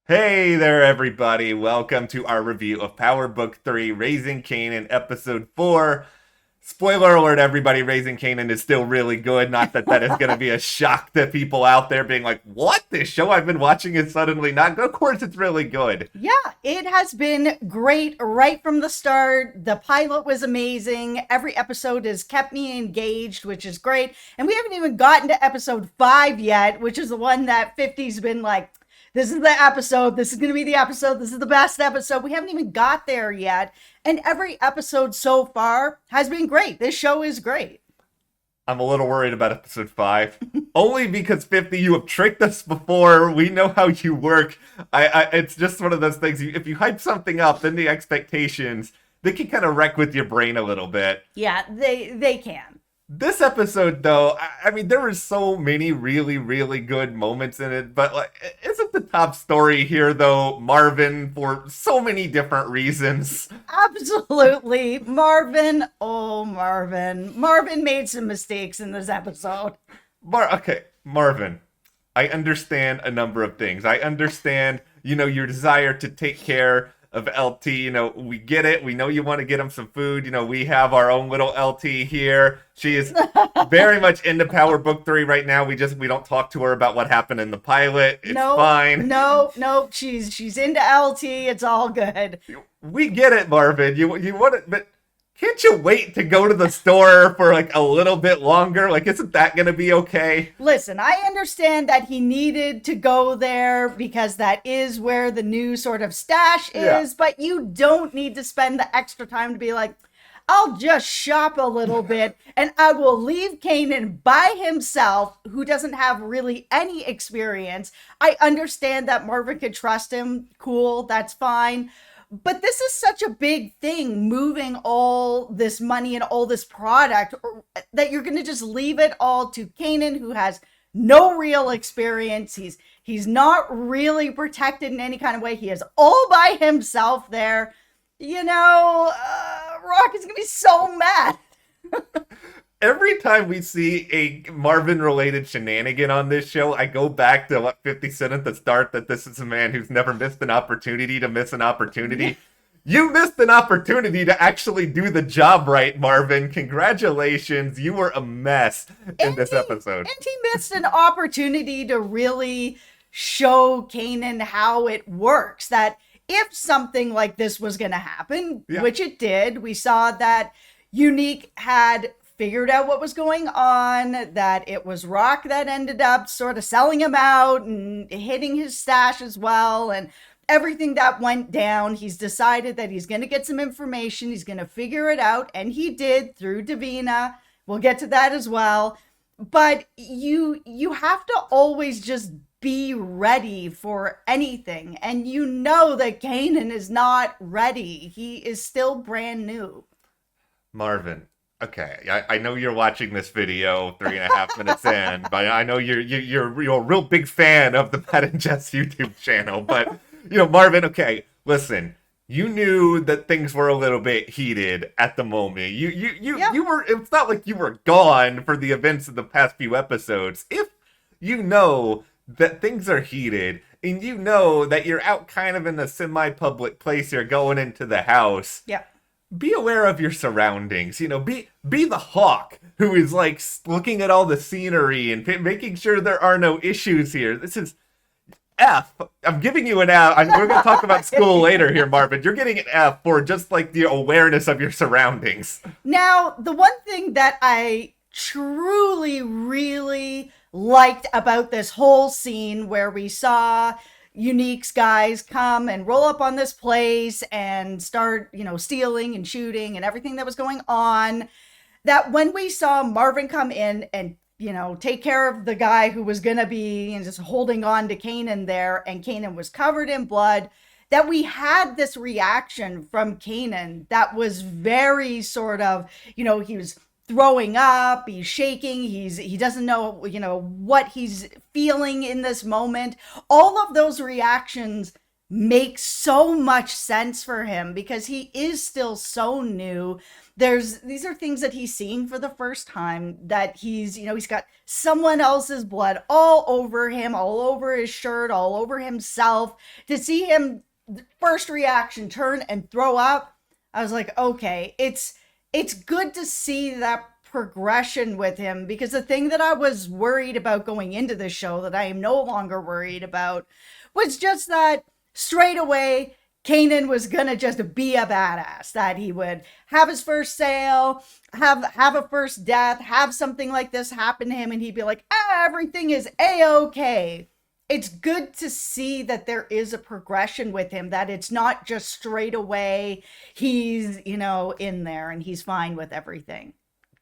Hey there, everybody. Welcome to our review of Power Book 3, Raising Kanan, Episode 4. Spoiler alert, everybody, Raising Kanan is still really good. Not that that is going to be a shock to people out there being like, what? This show I've been watching is suddenly not good? Of course, it's really good. Yeah, it has been great right from the start. The pilot was amazing. Every episode has kept me engaged, which is great. And we haven't even gotten to episode 5 yet, which is the one that 50's been like, this is the episode. This is going to be the episode. This is the best episode. We haven't even got there yet. And every episode so far has been great. This show is great. I'm a little worried about episode 5. Only because 50, you have tricked us before. We know how you work. It's just one of those things. If you hype something up, then the expectations, they can kind of wreck with your brain a little bit. Yeah, they can. This episode, though, I mean, there were so many really, really good moments in it, but like, isn't the top story here, though, Marvin, for so many different reasons? Absolutely. Marvin. Oh, Marvin. Marvin made some mistakes in this episode. Okay, Marvin, I understand a number of things. I understand, your desire to take care of LT. We get it. We know you want to get him some food. We have our own little LT here. She is very much into Power Book 3 right now. We don't talk to her about what happened in the pilot. It's fine. No. She's into LT. It's all good. We get it, Marvin. You want it, but can't you wait to go to the store for like a little bit longer? Like, isn't that going to be okay? Listen, I understand that he needed to go there because that is where the new sort of stash is, but you don't need to spend the extra time to be like, I'll just shop a little bit and I will leave Kanan by himself, who doesn't have really any experience. I understand that Marvin could trust him. Cool, that's fine. But this is such a big thing, moving all this money and all this product, that you're going to just leave it all to Kanan, who has no real experience. He's not really protected in any kind of way. He is all by himself there. Rock is going to be so mad. Every time we see a Marvin-related shenanigan on this show, I go back to what 50 said at the start, that this is a man who's never missed an opportunity to miss an opportunity. You missed an opportunity to actually do the job right, Marvin. Congratulations. You were a mess in this episode. And he missed an opportunity to really show Kanan how it works. That if something like this was going to happen, which it did, we saw that Unique had figured out what was going on, that it was Rock that ended up sort of selling him out and hitting his stash as well, and everything that went down. He's decided that he's going to get some information, he's going to figure it out, and he did through Divina. We'll get to that as well. But you have to always just be ready for anything, and that Kanan is not ready. He is still brand new. Marvin, okay, I know you're watching this video 3.5 minutes in, but I know you're a real big fan of the Matt and Jess YouTube channel. But Marvin, okay, listen, you knew that things were a little bit heated at the moment. You were. It's not like you were gone for the events of the past few episodes. If you know that things are heated, and you know that you're out kind of in a semi-public place, you're going into the house. Yeah. Be aware of your surroundings. Be the hawk who is like looking at all the scenery and making sure there are no issues here. This is F. I'm giving you an F. We're going to talk about school later here, Marvin. You're getting an F for just like the awareness of your surroundings. Now, the one thing that I truly, really liked about this whole scene, where we saw Unique's guys come and roll up on this place and start, stealing and shooting and everything that was going on, that when we saw Marvin come in and, take care of the guy who was going to be just holding on to Kanan there, and Kanan was covered in blood, that we had this reaction from Kanan that was very sort of, he was throwing up, he's shaking, he doesn't know, what he's feeling in this moment. All of those reactions makes so much sense for him because he is still so new. These are things that he's seeing for the first time, that he's got someone else's blood all over him, all over his shirt, all over himself. To see him first reaction turn and throw up, I was like, okay, it's good to see that progression with him, because the thing that I was worried about going into this show that I am no longer worried about was just that straight away Kanan was gonna just be a badass, that he would have his first sale, have a first death, have something like this happen to him, and he'd be like, everything is a-okay. It's good to see that there is a progression with him, that it's not just straight away he's, in there and he's fine with everything.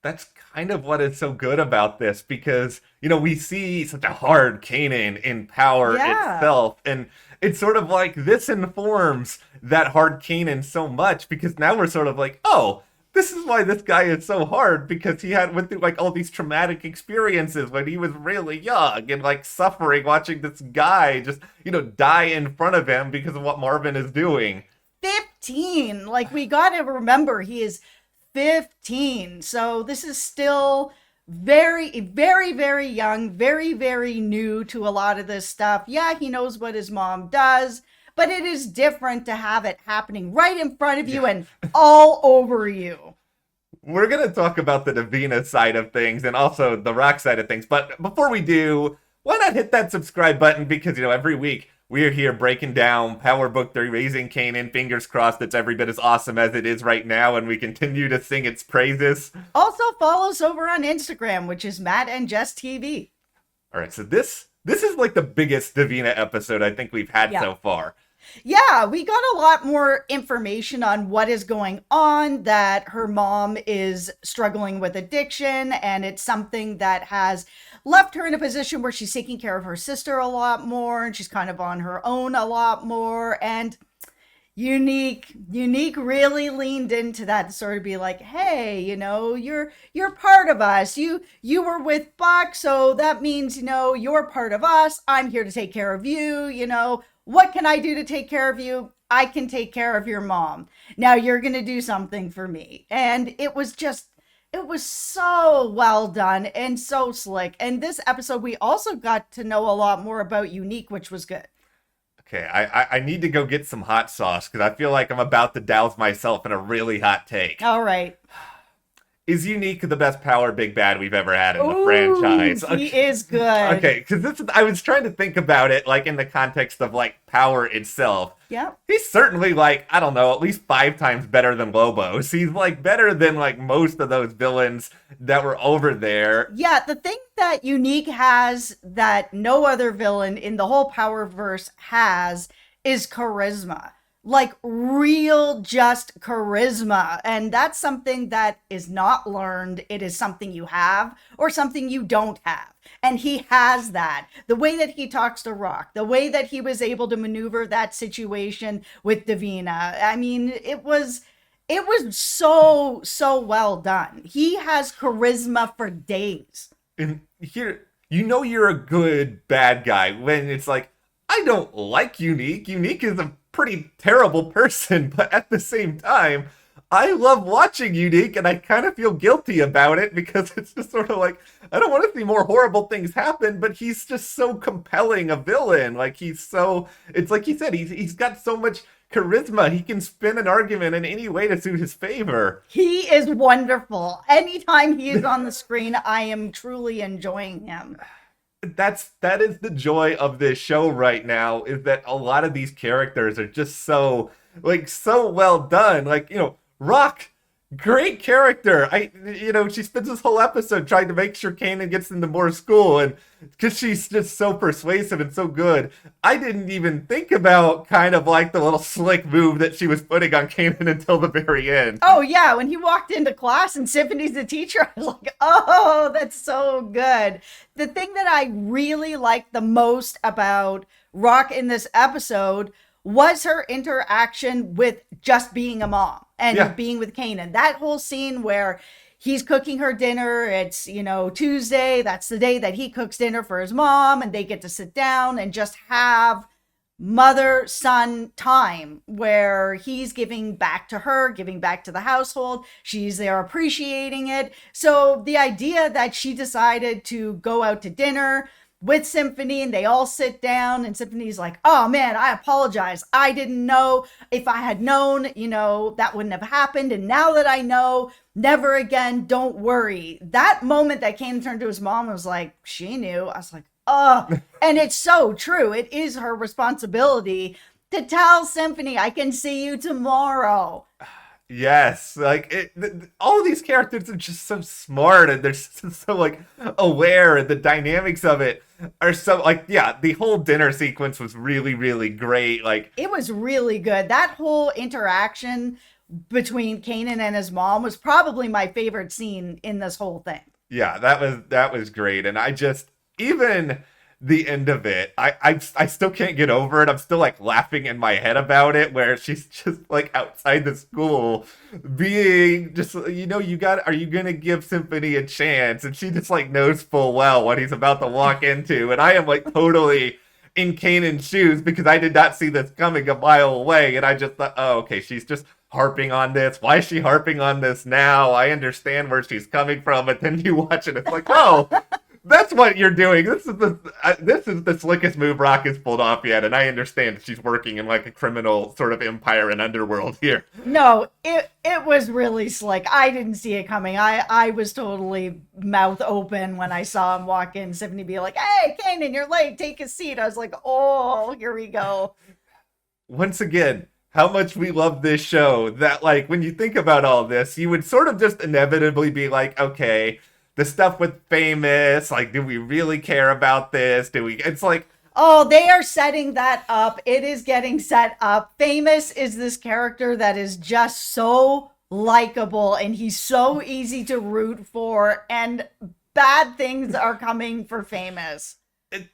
That's kind of what is so good about this, because, we see such a hard Kanan in power itself, and it's sort of like this informs that hard Kanan so much, because now we're sort of like, oh, this is why this guy is so hard, because he went through like all these traumatic experiences when he was really young and like suffering watching this guy just, die in front of him because of what Marvin is doing. 15, like, we gotta remember he is 15, so this is still very, very, very young, very, very new to a lot of this stuff. Yeah, he knows what his mom does, but it is different to have it happening right in front of you and all over you. We're going to talk about the Divina side of things and also the Rock side of things, but before we do, why not hit that subscribe button, because, every week we're here breaking down Power Book 3, Raising Kanan. Fingers crossed it's every bit as awesome as it is right now, and we continue to sing its praises. Also, follow us over on Instagram, which is Matt and Jess TV. All right, so this is like the biggest Divina episode I think we've had so far. Yeah, we got a lot more information on what is going on, that her mom is struggling with addiction, and it's something that has left her in a position where she's taking care of her sister a lot more, and she's kind of on her own a lot more. And Unique really leaned into that to sort of be like, hey, you're part of us. You were with Buck, so that means, you're part of us. I'm here to take care of you. What can I do to take care of you? I can take care of your mom. Now you're going to do something for me. And it was so well done and so slick. And this episode, we also got to know a lot more about Unique, which was good. Okay, I need to go get some hot sauce, because I feel like I'm about to douse myself in a really hot take. All right. Is Unique the best power big bad we've ever had in the franchise? He is good. Okay, because I was trying to think about it like in the context of like power itself. Yeah. He's certainly like, I don't know, at least 5 times better than Lobos. He's like better than like most of those villains that were over there. Yeah, the thing that Unique has that no other villain in the whole Powerverse has is charisma. Like real just charisma, and that's something that is not learned. It is something you have or something you don't have, and he has that. The way that he talks to Rock, the way that he was able to maneuver that situation with Divina, I mean, it was so well done. He has charisma for days. And here, you're a good bad guy when it's like, I don't like Unique. Unique is a pretty terrible person, but at the same time, I love watching Unique, and I kind of feel guilty about it, because it's just sort of like, I don't want to see more horrible things happen, but he's just so compelling a villain. Like, it's like he said, he's got so much charisma. He can spin an argument in any way to suit his favor. He is wonderful. Anytime he is on the screen, I am truly enjoying him. That is the joy of this show right now, is that a lot of these characters are just so well done. Like, Rock, great character. She spends this whole episode trying to make sure Kanan gets into more school, and because she's just so persuasive and so good. I didn't even think about kind of like the little slick move that she was putting on Kanan until the very end. Oh yeah, when he walked into class and Symphony's the teacher, I was like, oh, that's so good. The thing that I really liked the most about Rock in this episode was her interaction with just being a mom and being with Kanan. That whole scene where he's cooking her dinner, it's, Tuesday, that's the day that he cooks dinner for his mom, and they get to sit down and just have mother son time where he's giving back to her, giving back to the household. She's there appreciating it. So the idea that she decided to go out to dinner with Symphony and they all sit down and Symphony's like, oh man, I apologize. I didn't know. If I had known, that wouldn't have happened. And now that I know, never again, don't worry. That moment that Kanan turned to his mom and was like, she knew. I was like, and it's so true. It is her responsibility to tell Symphony, I can see you tomorrow. Yes, like all of these characters are just so smart and they're so like aware, and the dynamics of it are so like, yeah, the whole dinner sequence was really, really great. Like, it was really good. That whole interaction between Kanan and his mom was probably my favorite scene in this whole thing. Yeah, that was great, and I just, even the end of it, I still can't get over it. I'm still like laughing in my head about it, where she's just like outside the school being just, are you gonna give Symphony a chance? And she just like knows full well what he's about to walk into, and I am like totally in Kanan's shoes because I did not see this coming a mile away, and I just thought, oh, okay, she's just harping on this. Why is she harping on this now? I understand where she's coming from, but then you watch it, it's like, oh, that's what you're doing. This is the slickest move Rock has pulled off yet, and I understand she's working in like a criminal sort of empire and underworld here. No, it was really slick. I didn't see it coming. I was totally mouth open when I saw him walk in. Symphony be like, "Hey, Kanan, you're late. Take a seat." I was like, "Oh, here we go." Once again, how much we love this show. That like when you think about all this, you would sort of just inevitably be like, okay, the stuff with Famous, like, do we really care about this? It's like, oh, they are setting that up. It is getting set up. Famous is this character that is just so likable and he's so easy to root for, and bad things are coming for Famous. And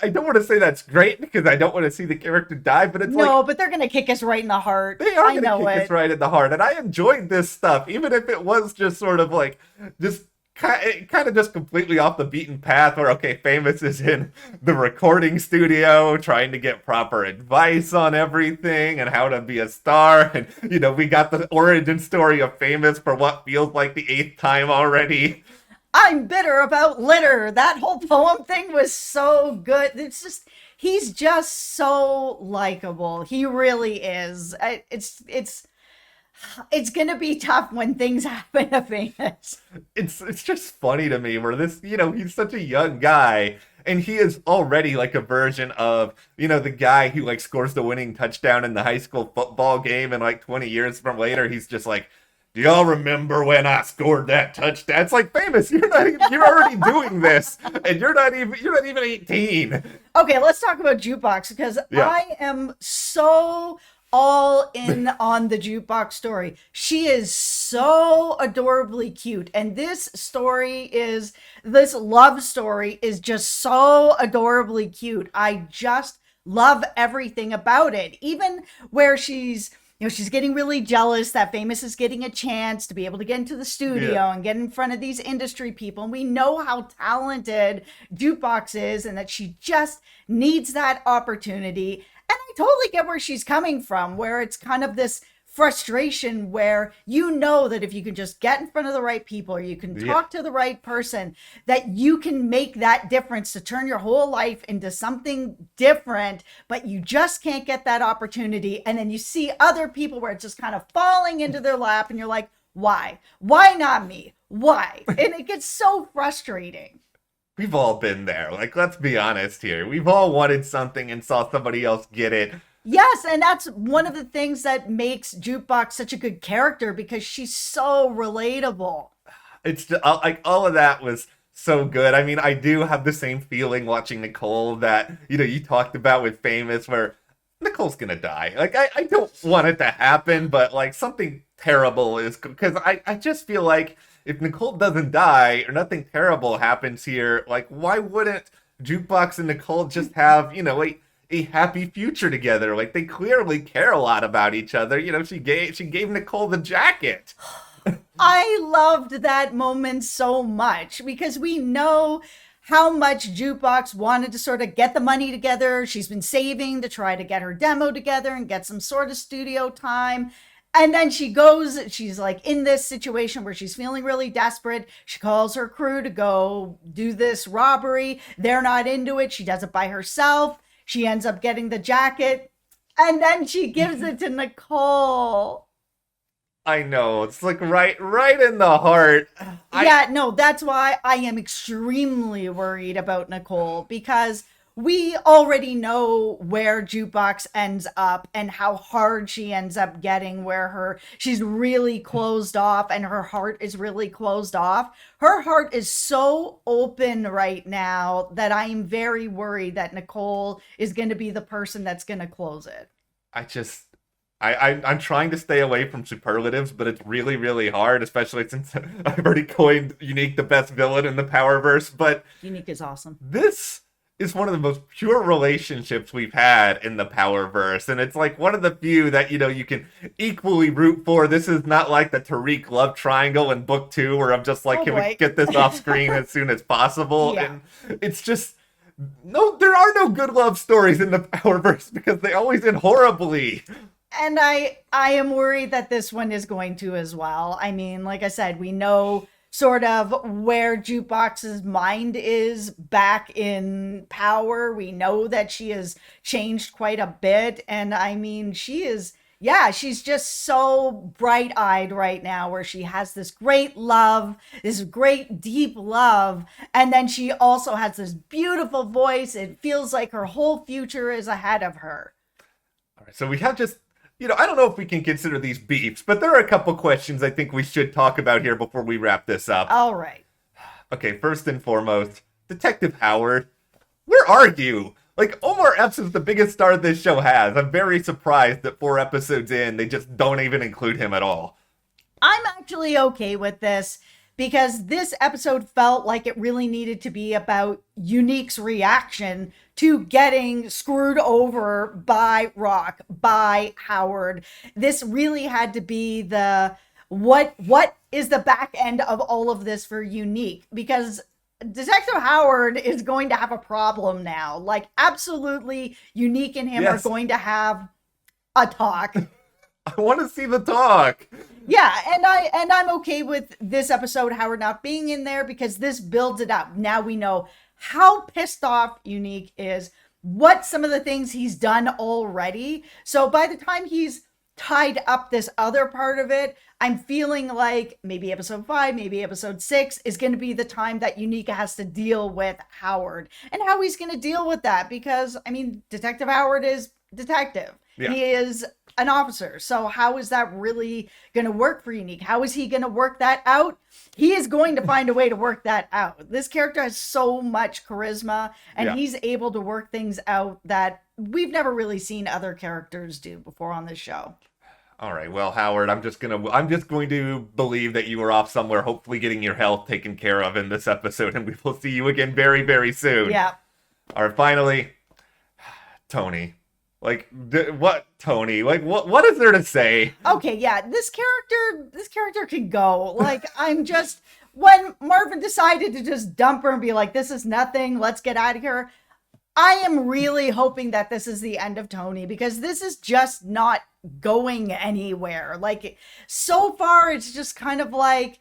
I don't want to say that's great because I don't want to see the character die, but it's no, but they're going to kick us right in the heart. They are going to kick us right in the heart. And I enjoyed this stuff, even if it was just sort of like, just kind of just completely off the beaten path where, okay, Famous is in the recording studio trying to get proper advice on everything and how to be a star. And, we got the origin story of Famous for what feels like the 8th time already. I'm bitter about litter. That whole poem thing was so good. It's just, he's just so likable. He really is. It's gonna be tough when things happen to Famous. It's just funny to me where this, he's such a young guy and he is already like a version of, the guy who like scores the winning touchdown in the high school football game, and like 20 years from later, he's just like, do y'all remember when I scored that touchdown? It's like, Famous, you're already doing this, and you're not even 18. Okay, let's talk about Jukebox because I am so all in on the Jukebox story. She is so adorably cute, and this love story is just so adorably cute. I just love everything about it, even where she's getting really jealous that Famous is getting a chance to be able to get into the studio and get in front of these industry people. And we know how talented Jukebox is and that she just needs that opportunity. And I totally get where she's coming from, where it's kind of this frustration where that if you can just get in front of the right people or you can talk to the right person, that you can make that difference to turn your whole life into something different, but you just can't get that opportunity. And then you see other people where it's just kind of falling into their lap and you're like, why not me? Why? And it gets so frustrating. We've all been there. Like, let's be honest here. We've all wanted something and saw somebody else get it. Yes, and that's one of the things that makes Jukebox such a good character, because she's so relatable. It's like all of that was so good. I mean, I do have the same feeling watching Nicole that, you talked about with Famous, where Nicole's gonna die. Like, I don't want it to happen, but like something terrible is, because I just feel like if Nicole doesn't die or nothing terrible happens here, like why wouldn't Jukebox and Nicole just have, a happy future together? Like, they clearly care a lot about each other. She gave Nicole the jacket. I loved that moment so much because we know how much Jukebox wanted to sort of get the money together. She's been saving to try to get her demo together and get some sort of studio time. And then she's like in this situation where she's feeling really desperate. She calls her crew to go do this robbery. They're not into it. She does it by herself. She ends up getting the jacket. And then she gives it to Nicole. I know, it's like right in the heart. That's why I am extremely worried about Nicole, because we already know where Jukebox ends up and how hard she ends up getting, where she's really closed off and her heart is really closed off. Her heart is so open right now that I'm very worried that Nicole is going to be the person that's going to close it. I'm trying to stay away from superlatives, but it's really, really hard, especially since I've already coined Unique the best villain in the Powerverse. But Unique is awesome. This is one of the most pure relationships we've had in the Powerverse, and it's like one of the few that, you can equally root for. This is not like the Tariq love triangle in book 2, where I'm just like, can we get this off screen as soon as possible? Yeah. And it's just, no, there are no good love stories in the Powerverse because they always end horribly. And I am worried that this one is going to as well. I mean, like I said, we know sort of where Jukebox's mind is back in Power. We know that she has changed quite a bit. And I mean, she's just so bright-eyed right now, where she has this great love, this great deep love. And then she also has this beautiful voice. It feels like her whole future is ahead of her. All right, so we have just... I don't know if we can consider these beefs, but there are a couple questions I think we should talk about here before we wrap this up. All right. Okay, first and foremost, Detective Howard, where are you? Like, Omar Epps is the biggest star this show has. I'm very surprised that 4 episodes in, they just don't even include him at all. I'm actually okay with this, because this episode felt like it really needed to be about Unique's reaction to getting screwed over by Rock, by Howard. This really had to be what is the back end of all of this for Unique, because Detective Howard is going to have a problem now. Like, absolutely, Unique and him are going to have a talk. I want to see the talk. Yeah, and I'm okay with this episode, Howard not being in there, because this builds it up. Now we know how pissed off Unique is, what some of the things he's done already. So by the time he's tied up this other part of it, I'm feeling like maybe episode 5, maybe episode 6 is going to be the time that Unique has to deal with Howard, and how he's going to deal with that, because, I mean, Detective Howard is detective. Yeah. He is an officer. So how is that really going to work for Unique? How is he going to work that out? He is going to find a way to work that out. This character has so much charisma, and he's able to work things out that we've never really seen other characters do before on this show. All right, well, Howard, I'm just going to believe that you are off somewhere, hopefully getting your health taken care of in this episode, and we will see you again very, very soon. Yeah. All right, finally, Tony. Like, what, Tony? Like, what is there to say? Okay, yeah, this character can go. Like, when Marvin decided to just dump her and be like, this is nothing, let's get out of here, I am really hoping that this is the end of Tony, because this is just not going anywhere. Like, so far, it's just kind of like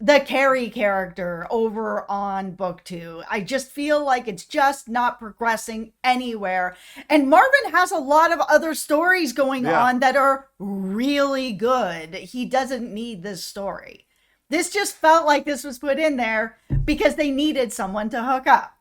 the Carrie character over on book 2. I just feel like it's just not progressing anywhere. And Marvin has a lot of other stories going on that are really good. He doesn't need this story. This just felt like this was put in there because they needed someone to hook up.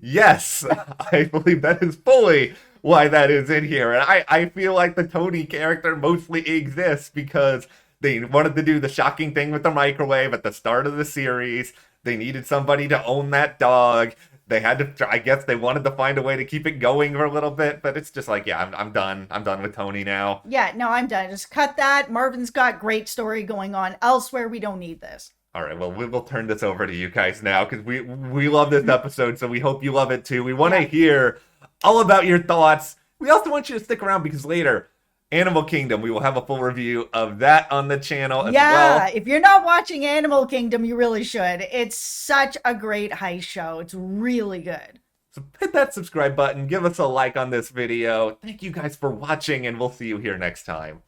Yes, I believe that is fully why that is in here. And I feel like the Tony character mostly exists because they wanted to do the shocking thing with the microwave at the start of the series. They needed somebody to own that dog. They had to, I guess they wanted to find a way to keep it going for a little bit, but it's just like, yeah, I'm done. I'm done with Tony now. Yeah, no, I'm done. Just cut that. Marvin's got great story going on elsewhere. We don't need this. All right, well, we will turn this over to you guys now, because we love this episode, so we hope you love it too. We want to hear all about your thoughts. We also want you to stick around, because later Animal Kingdom. We will have a full review of that on the channel as yeah, well. if you're not watching Animal Kingdom, you really should. It's such a great heist show. It's really good. So hit that subscribe button, give us a like on this video. Thank you guys for watching, and we'll see you here next time.